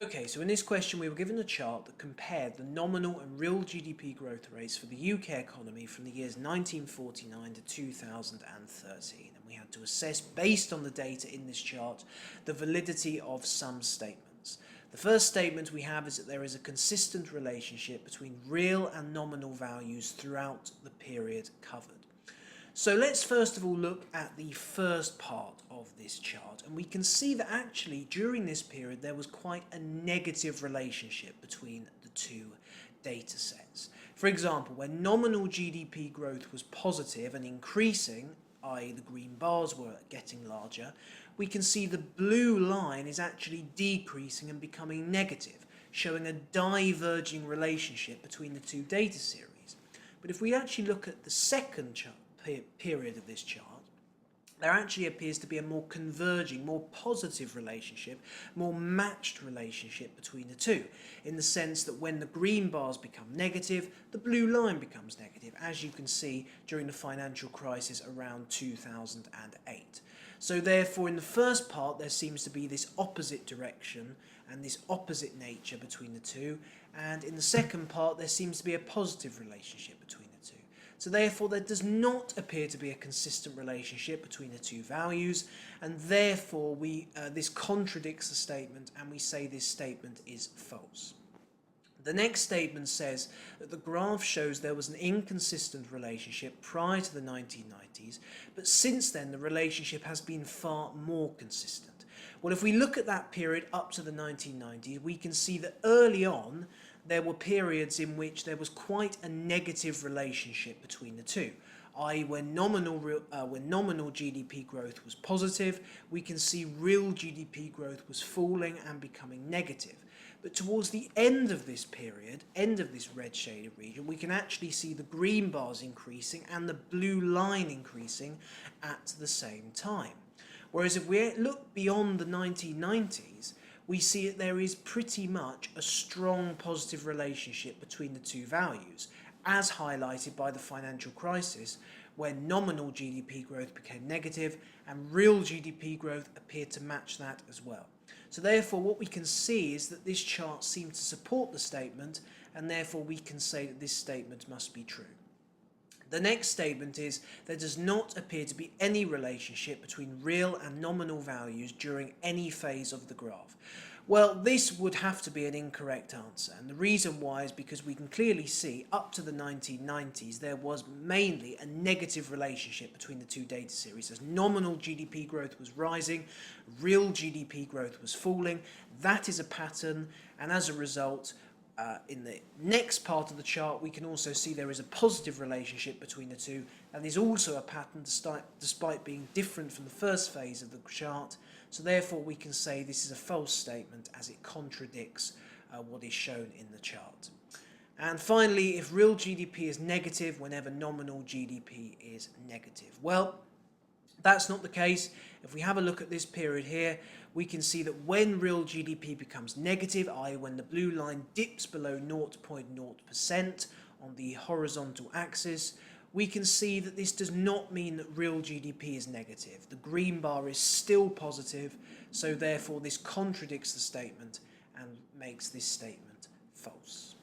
Okay, so in this question we were given a chart that compared the nominal and real GDP growth rates for the UK economy from the years 1949 to 2013, and we had to assess, based on the data in this chart, the validity of some statements. The first statement we have is that there is a consistent relationship between real and nominal values throughout the period covered. So let's first of all look at the first part of this chart, and we can see that actually during this period there was quite a negative relationship between the two data sets. For example, when nominal GDP growth was positive and increasing, i.e. the green bars were getting larger, we can see the blue line is actually decreasing and becoming negative, showing a diverging relationship between the two data series. But if we actually look at the second period of this chart, there actually appears to be a more converging, more positive relationship, more matched relationship between the two, in the sense that when the green bars become negative, the blue line becomes negative, as you can see during the financial crisis around 2008. So therefore, in the first part, there seems to be this opposite direction and this opposite nature between the two, and in the second part, there seems to be a positive relationship between the two. So therefore there does not appear to be a consistent relationship between the two values, and therefore this contradicts the statement, and we say this statement is false. The next statement says that the graph shows there was an inconsistent relationship prior to the 1990s, but since then the relationship has been far more consistent. Well, if we look at that period up to the 1990s, we can see that early on there were periods in which there was quite a negative relationship between the two, i.e. when nominal GDP growth was positive, we can see real GDP growth was falling and becoming negative. But towards the end of this period, end of this red shaded region, we can actually see the green bars increasing and the blue line increasing at the same time. Whereas if we look beyond the 1990s, we see that there is pretty much a strong positive relationship between the two values, as highlighted by the financial crisis, when nominal GDP growth became negative and real GDP growth appeared to match that as well. So therefore what we can see is that this chart seems to support the statement, and therefore we can say that this statement must be true. The next statement is there does not appear to be any relationship between real and nominal values during any phase of the graph. Well, this would have to be an incorrect answer, and the reason why is because we can clearly see up to the 1990s there was mainly a negative relationship between the two data series, as nominal GDP growth was rising, real GDP growth was falling. That is a pattern, and as a result, in the next part of the chart we can also see there is a positive relationship between the two, and there's also a pattern despite being different from the first phase of the chart. So therefore we can say this is a false statement, as it contradicts what is shown in the chart. And finally, if real GDP is negative whenever nominal GDP is negative. Well, that's not the case. If we have a look at this period here, we can see that when real GDP becomes negative, i.e. when the blue line dips below 0.0% on the horizontal axis, we can see that this does not mean that real GDP is negative. The green bar is still positive, so therefore this contradicts the statement and makes this statement false.